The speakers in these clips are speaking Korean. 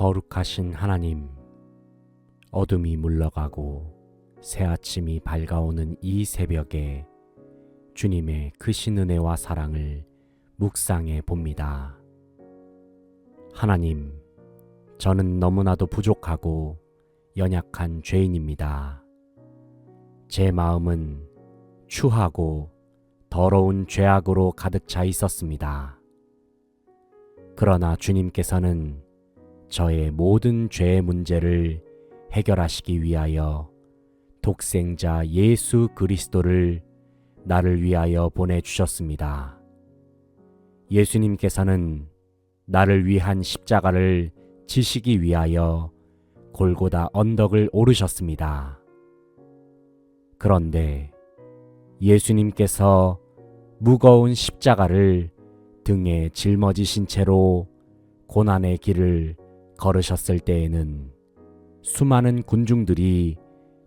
거룩하신 하나님, 어둠이 물러가고 새 아침이 밝아오는 이 새벽에 주님의 크신 은혜와 사랑을 묵상해 봅니다. 하나님, 저는 너무나도 부족하고 연약한 죄인입니다. 제 마음은 추하고 더러운 죄악으로 가득 차 있었습니다. 그러나 주님께서는 저의 모든 죄의 문제를 해결하시기 위하여 독생자 예수 그리스도를 나를 위하여 보내주셨습니다. 예수님께서는 나를 위한 십자가를 지시기 위하여 골고다 언덕을 오르셨습니다. 그런데 예수님께서 무거운 십자가를 등에 짊어지신 채로 고난의 길을 걸으셨을 때에는 수많은 군중들이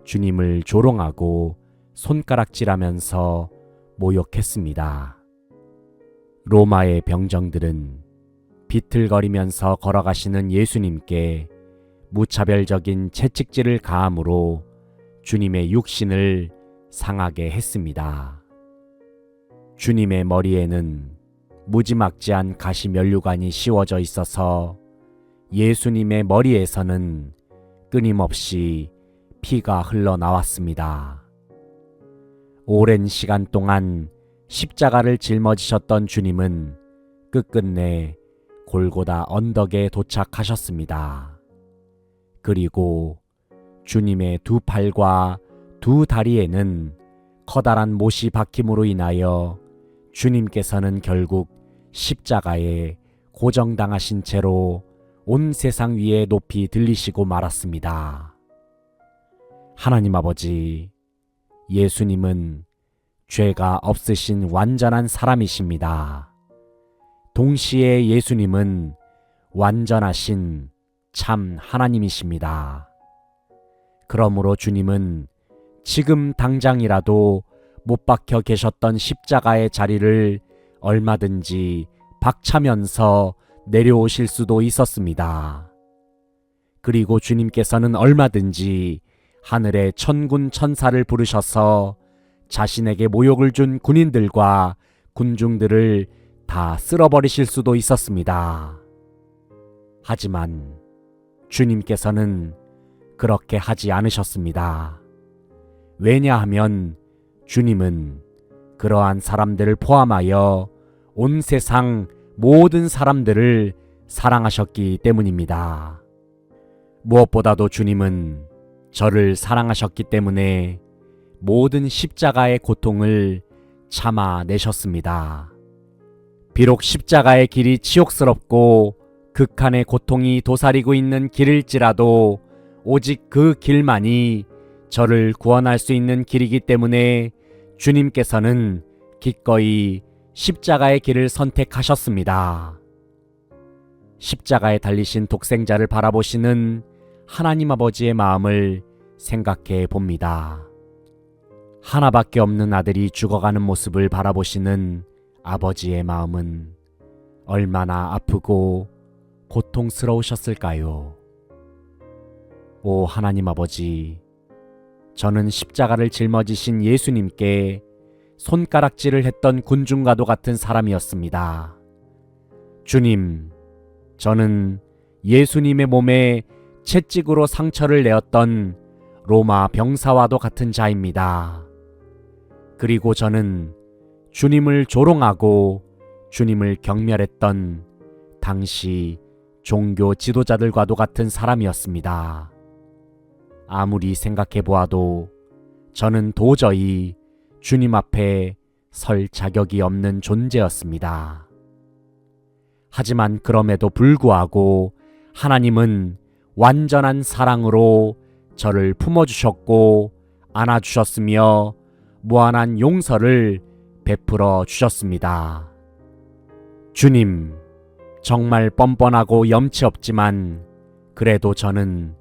주님을 조롱하고 손가락질하면서 모욕했습니다. 로마의 병정들은 비틀거리면서 걸어가시는 예수님께 무차별적인 채찍질을 가함으로 주님의 육신을 상하게 했습니다. 주님의 머리에는 무지막지한 가시 면류관이 씌워져 있어서 예수님의 머리에서는 끊임없이 피가 흘러나왔습니다. 오랜 시간 동안 십자가를 짊어지셨던 주님은 끝끝내 골고다 언덕에 도착하셨습니다. 그리고 주님의 두 팔과 두 다리에는 커다란 못이 박힘으로 인하여 주님께서는 결국 십자가에 고정당하신 채로 온 세상 위에 높이 들리시고 말았습니다. 하나님 아버지, 예수님은 죄가 없으신 완전한 사람이십니다. 동시에 예수님은 완전하신 참 하나님이십니다. 그러므로 주님은 지금 당장이라도 못 박혀 계셨던 십자가의 자리를 얼마든지 박차면서 내려오실 수도 있었습니다. 그리고 주님께서는 얼마든지 하늘의 천군 천사를 부르셔서 자신에게 모욕을 준 군인들과 군중들을 다 쓸어버리실 수도 있었습니다. 하지만 주님께서는 그렇게 하지 않으셨습니다. 왜냐하면 주님은 그러한 사람들을 포함하여 온 세상 모든 사람들을 사랑하셨기 때문입니다. 무엇보다도 주님은 저를 사랑하셨기 때문에 모든 십자가의 고통을 참아내셨습니다. 비록 십자가의 길이 치욕스럽고 극한의 고통이 도사리고 있는 길일지라도 오직 그 길만이 저를 구원할 수 있는 길이기 때문에 주님께서는 기꺼이 십자가의 길을 선택하셨습니다. 십자가에 달리신 독생자를 바라보시는 하나님 아버지의 마음을 생각해 봅니다. 하나밖에 없는 아들이 죽어가는 모습을 바라보시는 아버지의 마음은 얼마나 아프고 고통스러우셨을까요? 오 하나님 아버지, 저는 십자가를 짊어지신 예수님께 손가락질을 했던 군중과도 같은 사람이었습니다. 주님, 저는 예수님의 몸에 채찍으로 상처를 내었던 로마 병사와도 같은 자입니다. 그리고 저는 주님을 조롱하고 주님을 경멸했던 당시 종교 지도자들과도 같은 사람이었습니다. 아무리 생각해 보아도 저는 도저히 주님 앞에 설 자격이 없는 존재였습니다. 하지만 그럼에도 불구하고 하나님은 완전한 사랑으로 저를 품어주셨고 안아주셨으며 무한한 용서를 베풀어 주셨습니다. 주님, 정말 뻔뻔하고 염치 없지만 그래도 저는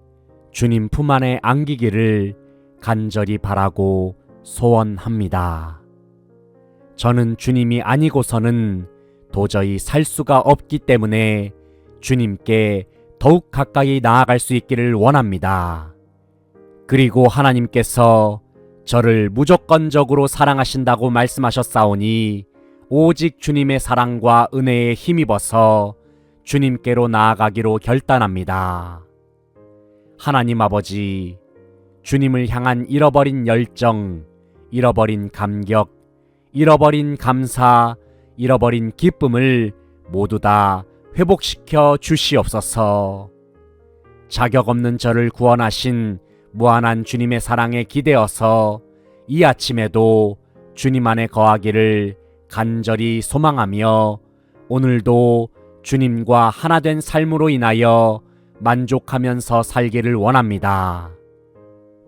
주님 품 안에 안기기를 간절히 바라고 소원합니다. 저는 주님이 아니고서는 도저히 살 수가 없기 때문에 주님께 더욱 가까이 나아갈 수 있기를 원합니다. 그리고 하나님께서 저를 무조건적으로 사랑하신다고 말씀하셨사오니 오직 주님의 사랑과 은혜에 힘입어서 주님께로 나아가기로 결단합니다. 하나님 아버지, 주님을 향한 잃어버린 열정, 잃어버린 감격, 잃어버린 감사, 잃어버린 기쁨을 모두 다 회복시켜 주시옵소서. 자격 없는 저를 구원하신 무한한 주님의 사랑에 기대어서 이 아침에도 주님 안에 거하기를 간절히 소망하며 오늘도 주님과 하나 된 삶으로 인하여 만족하면서 살기를 원합니다.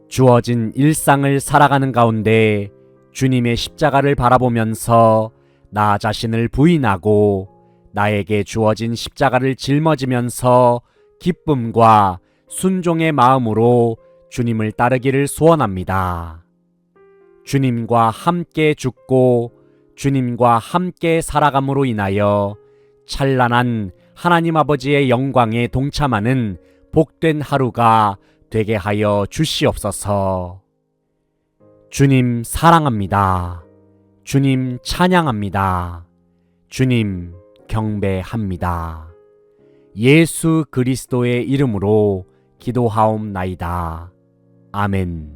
주어진 일상을 살아가는 가운데 주님의 십자가를 바라보면서 나 자신을 부인하고 나에게 주어진 십자가를 짊어지면서 기쁨과 순종의 마음으로 주님을 따르기를 소원합니다. 주님과 함께 죽고 주님과 함께 살아감으로 인하여 찬란한 하나님 아버지의 영광에 동참하는 복된 하루가 되게 하여 주시옵소서. 주님 사랑합니다. 주님 찬양합니다. 주님 경배합니다. 예수 그리스도의 이름으로 기도하옵나이다. 아멘.